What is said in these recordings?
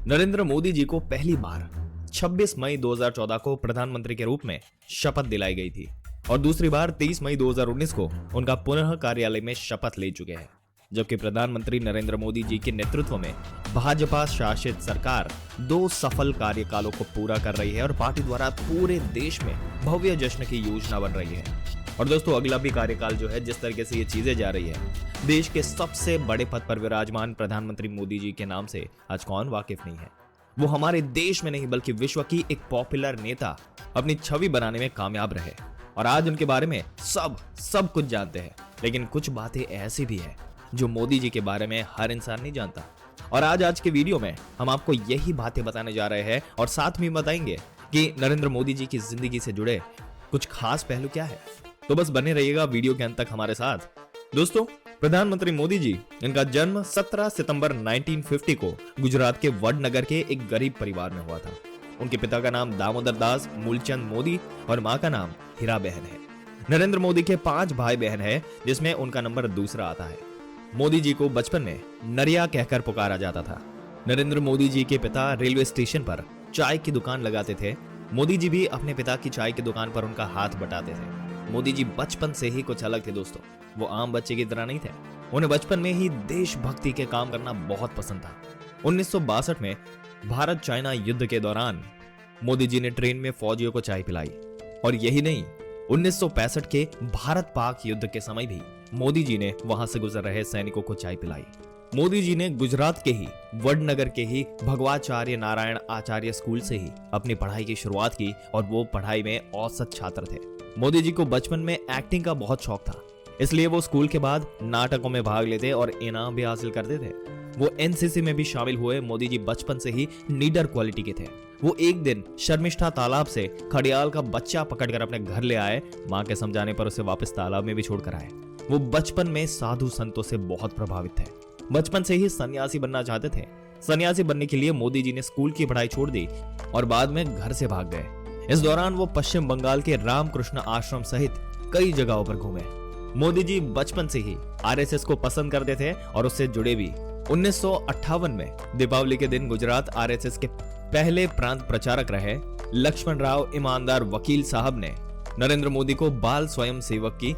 नरेंद्र मोदी जी को पहली बार 26 मई 2014 को प्रधानमंत्री के रूप में शपथ दिलाई गई थी और दूसरी बार 23 मई 2019 को उनका पुनः कार्यालय में शपथ ले चुके हैं। जबकि प्रधानमंत्री नरेंद्र मोदी जी के नेतृत्व में भाजपा शासित सरकार 2 सफल कार्यकालों को पूरा कर रही है और पार्टी द्वारा पूरे देश में भव्य जश्न की योजना बन रही है। और दोस्तों, अगला भी कार्यकाल जो है, जिस तरीके से ये चीजें जा रही है, देश के सबसे बड़े पद पर विराजमान प्रधानमंत्री मोदी जी के नाम से आज कौन वाकिफ नहीं है। वो हमारे देश में नहीं बल्कि विश्व की एक पॉपुलर नेता अपनी छवि बनाने में कामयाब रहे और आज उनके बारे में सब कुछ जानते हैं। लेकिन कुछ बातें ऐसी भी है जो मोदी जी के बारे में हर इंसान नहीं जानता। और आज के वीडियो में हम आपको यही बातें बताने जा रहे हैं और साथ में बताएंगे कि नरेंद्र मोदी जी की जिंदगी से जुड़े कुछ खास पहलू क्या है। तो बस बने रहिएगा वीडियो के अंत तक हमारे साथ। दोस्तों, प्रधानमंत्री मोदी जी, इनका जन्म 17 सितंबर 1950 को गुजरात के वडनगर के एक गरीब परिवार में हुआ था। उनके पिता का नाम दामोदर दास मूलचंद मोदी और मां का नाम हीरा बहन है। नरेंद्र मोदी के 5 भाई बहन है, जिसमें उनका नंबर दूसरा आता है। मोदी जी को बचपन में नरिया कहकर पुकारा जाता था। नरेंद्र मोदी जी के पिता रेलवे स्टेशन पर चाय की दुकान लगाते थे। मोदी जी भी अपने पिता की चाय की दुकान पर उनका हाथ बटाते थे। मोदी जी बचपन से ही कुछ अलग थे दोस्तों। वो आम बच्चे की तरह नहीं थे। उन्हें बचपन में ही देशभक्ति के काम करना बहुत पसंद था। 1962 में भारत चाइना युद्ध के दौरान मोदी जी ने ट्रेन में फौजियों को चाय पिलाई। और यही नहीं, 1965 के भारत पाक युद्ध के समय भी मोदी जी ने वहां से गुजर रहे सैनिकों को चाय पिलाई। मोदी जी ने गुजरात के ही वडनगर के ही भगवाचार्य नारायण आचार्य स्कूल से ही अपनी पढ़ाई की शुरुआत की और वो पढ़ाई में औसत छात्र थे। मोदी जी को बचपन में एक्टिंग का बहुत शौक था, इसलिए वो स्कूल के बाद नाटकों में भाग लेते और इनाम भी हासिल करते थे। वो एनसीसी में भी शामिल हुए। मोदी जी बचपन से ही लीडर क्वालिटी के थे। वो एक दिन शर्मिष्ठा तालाब से खड़ियाल का बच्चा पकड़कर अपने घर ले आए। मां के समझाने पर उसे वापस तालाब में भी छोड़कर आए। वो बचपन में साधु संतों से बहुत प्रभावित थे। बचपन से ही सन्यासी बनना चाहते थे। सन्यासी बनने के लिए मोदी जी ने स्कूल की पढ़ाई छोड़ दी और बाद में घर से भाग गए। इस दौरान वो पश्चिम बंगाल के रामकृष्ण आश्रम सहित कई जगहों पर घूमे। मोदी जी बचपन से ही आरएसएस को पसंद करते थे और उससे जुड़े भी। 1958 में दीपावली के दिन गुजरात आरएसएस के पहले प्रांत प्रचारक रहे लक्ष्मण राव ईमानदार वकील साहब ने नरेंद्र मोदी को बाल स्वयं सेवक की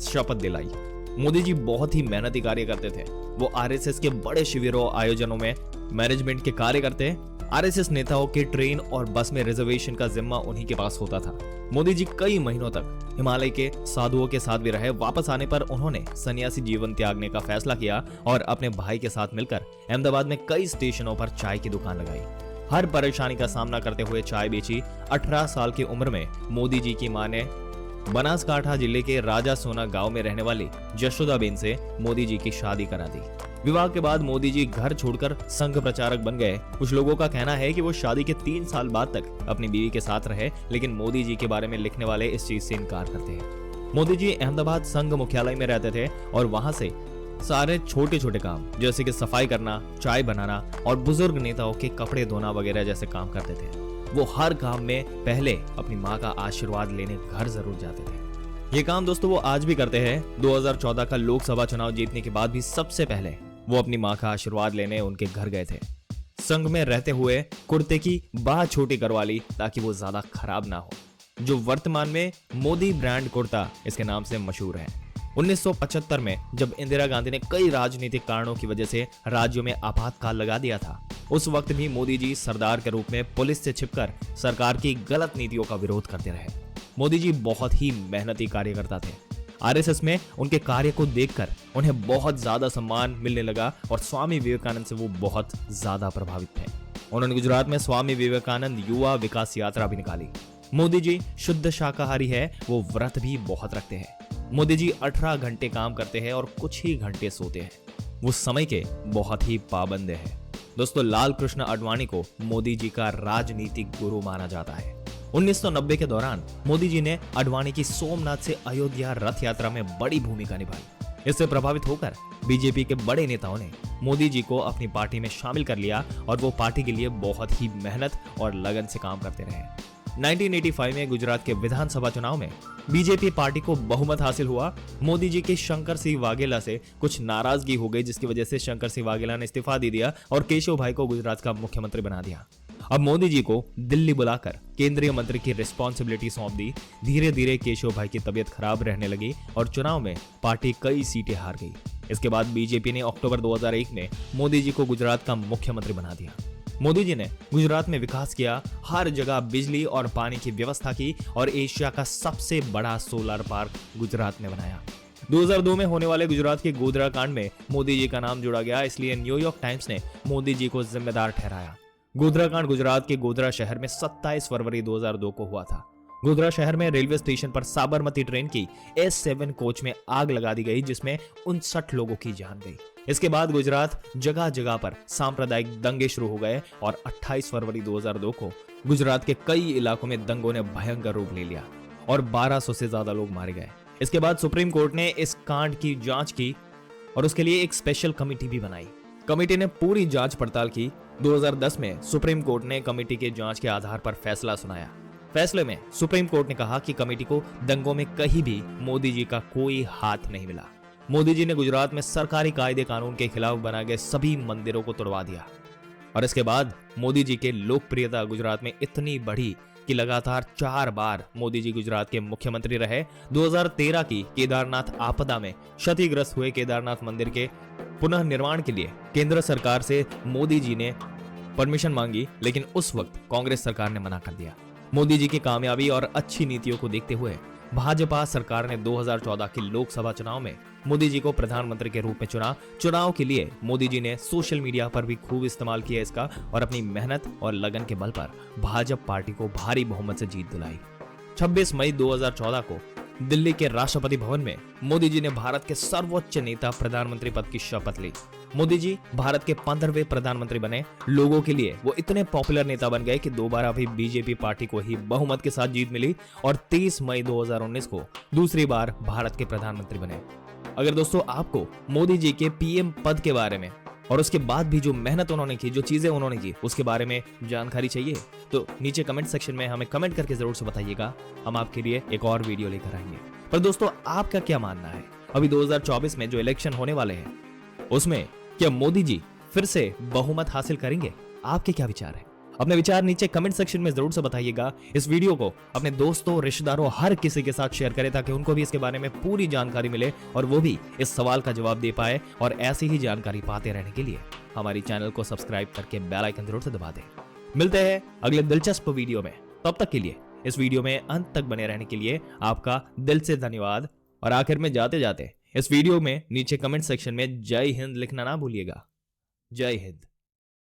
शपथ दिलाई। मोदी जी बहुत ही मेहनती कार्य करते थे। वो आरएसएस के बड़े शिविरों आयोजनों में मैनेजमेंट के कार्य करते। आरएसएस नेताओं के ट्रेन और बस में रिजर्वेशन का जिम्मा उन्हीं के पास होता था। मोदी जी कई महीनों तक हिमालय के साधुओं के साथ भी रहे। वापस आने पर उन्होंने सन्यासी जीवन त्यागने का फैसला किया और अपने भाई के साथ मिलकर अहमदाबाद में कई स्टेशनों पर चाय की दुकान लगाई। हर परेशानी का सामना करते हुए चाय बेची। 18 साल की उम्र में मोदी जी की मां ने बनासकांठा जिले के राजा सोना गांव में रहने वाली जशोदाबेन से मोदी जी की शादी करा दी। विवाह के बाद मोदी जी घर छोड़कर संघ प्रचारक बन गए। कुछ लोगों का कहना है कि वो शादी के 3 साल बाद तक अपनी बीवी के साथ रहे, लेकिन मोदी जी के बारे में लिखने वाले इस चीज से इनकार करते हैं। मोदी जी अहमदाबाद संघ मुख्यालय में रहते थे और वहां से सारे छोटे छोटे काम जैसे कि सफाई करना, चाय बनाना और बुजुर्ग नेताओं के कपड़े धोना वगैरह जैसे काम करते थे। वो हर काम में पहले अपनी माँ का आशीर्वाद लेने घर जरूर जाते थे। ये काम दोस्तों वो आज भी करते हैं। 2014 का लोकसभा चुनाव जीतने के बाद भी सबसे पहले वो अपनी माँ का आशीर्वाद लेने उनके घर गए थे। संघ में रहते हुए कुर्ते की बाह छोटी करवा ली ताकि वो ज्यादा खराब ना हो, जो वर्तमान में मोदी ब्रांड कुर्ता इसके नाम से मशहूर है। 1975 में जब इंदिरा गांधी ने कई राजनीतिक कारणों की वजह से राज्यों में आपातकाल लगा दिया था, उस वक्त भी मोदी जी सरदार के रूप में पुलिस से छिपकर सरकार की गलत नीतियों का विरोध करते रहे। मोदी जी बहुत ही मेहनती कार्यकर्ता थे। आरएसएस में उनके कार्य को देखकर उन्हें बहुत ज्यादा सम्मान मिलने लगा और स्वामी विवेकानंद से वो बहुत ज्यादा प्रभावित थे। उन्होंने गुजरात में स्वामी विवेकानंद युवा विकास यात्रा भी निकाली। मोदी जी शुद्ध शाकाहारी है। वो व्रत भी बहुत रखते हैं। मोदी जी 18 घंटे काम करते हैं और कुछ ही घंटे सोते हैं। वो समय के बहुत ही पाबंद है। दोस्तों, लाल कृष्ण आडवाणी को मोदी जी का राजनीतिक गुरु माना जाता है। 1990 के दौरान मोदी जी ने आडवाणी की सोमनाथ से अयोध्या रथ यात्रा में बड़ी भूमिका निभाई। इससे प्रभावित होकर बीजेपी के बड़े नेताओं ने मोदी जी को अपनी पार्टी में शामिल कर लिया और वो पार्टी के लिए बहुत ही मेहनत और लगन से काम करते रहे। 1985 में गुजरात के विधानसभा चुनाव में बीजेपी पार्टी को बहुमत हासिल हुआ। मोदी जी के शंकर सिंह वाघेला से कुछ नाराजगी हो गई, जिसकी वजह से शंकर सिंह वाघेला ने इस्तीफा दे दिया और केशव भाई को गुजरात का मुख्यमंत्री बना दिया। अब मोदी जी को दिल्ली बुलाकर केंद्रीय मंत्री की रिस्पॉन्सिबिलिटी सौंप दी। धीरे धीरे केशव भाई की तबीयत खराब रहने लगी और चुनाव में पार्टी कई सीटें हार गई। इसके बाद बीजेपी ने अक्टूबर 2001 में मोदी जी को गुजरात का मुख्यमंत्री बना दिया। मोदी जी ने गुजरात में विकास किया, हर जगह बिजली और पानी की व्यवस्था की और एशिया का सबसे बड़ा सोलर पार्क गुजरात में बनाया। 2002 में होने वाले गुजरात के गोधरा कांड में मोदी जी का नाम जोड़ा गया, इसलिए न्यूयॉर्क टाइम्स ने मोदी जी को जिम्मेदार ठहराया। गोधरा कांड गुजरात के गोधरा शहर में 27 फरवरी 2002 को हुआ था। गोधरा शहर में रेलवे स्टेशन पर साबरमती ट्रेन की S7 कोच में आग लगा दी गई, जिसमें 59 लोगों की जान गई। इसके बाद गुजरात जगह जगह पर सांप्रदायिक दंगे शुरू हो गए और 28 फरवरी 2002 को गुजरात के कई इलाकों में दंगों ने भयंकर रूप ले लिया और 1200 से ज्यादा लोग मारे गए। इसके बाद सुप्रीम कोर्ट ने इस कांड की जांच की और उसके लिए एक स्पेशल कमेटी भी बनाई। कमेटी ने पूरी जांच पड़ताल की। 2010 में सुप्रीम कोर्ट ने कमेटी के जांच के आधार पर फैसला सुनाया। फैसले में सुप्रीम कोर्ट ने कहा कि कमेटी को दंगों में कहीं भी मोदी जी का कोई हाथ नहीं मिला। मोदी जी ने गुजरात में सरकारी कायदे कानून के खिलाफ बनाए गए सभी मंदिरों को तोड़वा दिया और इसके बाद मोदी जी के लोकप्रियता गुजरात में इतनी बढ़ी कि लगातार 4 बार मोदी जी गुजरात के मुख्यमंत्री रहे। 2013 की केदारनाथ आपदा में क्षतिग्रस्त हुए केदारनाथ मंदिर के पुनः निर्माण के लिए केंद्र सरकार से मोदी जी ने परमिशन मांगी, लेकिन उस वक्त कांग्रेस सरकार ने मना कर दिया। मोदी जी की कामयाबी और अच्छी नीतियों को देखते हुए भाजपा सरकार ने 2014 के लोकसभा चुनाव में मोदी जी को प्रधानमंत्री के रूप में चुना। चुनाव के लिए मोदी जी ने सोशल मीडिया पर भी खूब इस्तेमाल किया इसका और अपनी मेहनत और लगन के बल पर भाजपा पार्टी को भारी बहुमत से जीत दिलाई। 26 मई 2014 को दिल्ली के राष्ट्रपति भवन में मोदी जी ने भारत के सर्वोच्च नेता प्रधानमंत्री पद की शपथ ली। मोदी जी भारत के 15वें प्रधानमंत्री बने। लोगों के लिए वो इतने पॉपुलर नेता बन गए कि दोबारा भी बीजेपी पार्टी को ही बहुमत के साथ जीत मिली और 23 मई 2019 को दूसरी बार भारत के प्रधानमंत्री बने। अगर दोस्तों आपको मोदी जी के पीएम पद के बारे में और उसके बाद भी जो मेहनत उन्होंने की, जो चीजें उन्होंने की, उसके बारे में जानकारी चाहिए तो नीचे कमेंट सेक्शन में हमें कमेंट करके जरूर से बताइएगा। हम आपके लिए एक और वीडियो लेकर आएंगे। पर दोस्तों आपका क्या मानना है, अभी 2024 में जो इलेक्शन होने वाले हैं उसमें क्या मोदी जी फिर से बहुमत हासिल करेंगे? आपके क्या विचार है? अपने विचार नीचे कमेंट सेक्शन में जरूर से बताइएगा। इस वीडियो को अपने दोस्तों, रिश्तेदारों, हर किसी के साथ शेयर करें ताकि उनको भी इसके बारे में पूरी जानकारी मिले और वो भी इस सवाल का जवाब दे पाए। और ऐसी ही जानकारी पाते रहने के लिए हमारी चैनल को सब्सक्राइब करके बेल आइकन जरूर से दबा दें। मिलते हैं अगले दिलचस्प वीडियो में, तब तक के लिए इस वीडियो में अंत तक बने रहने के लिए आपका दिल से धन्यवाद। और आखिर में जाते जाते इस वीडियो में नीचे कमेंट सेक्शन में जय हिंद लिखना ना भूलिएगा। जय हिंद।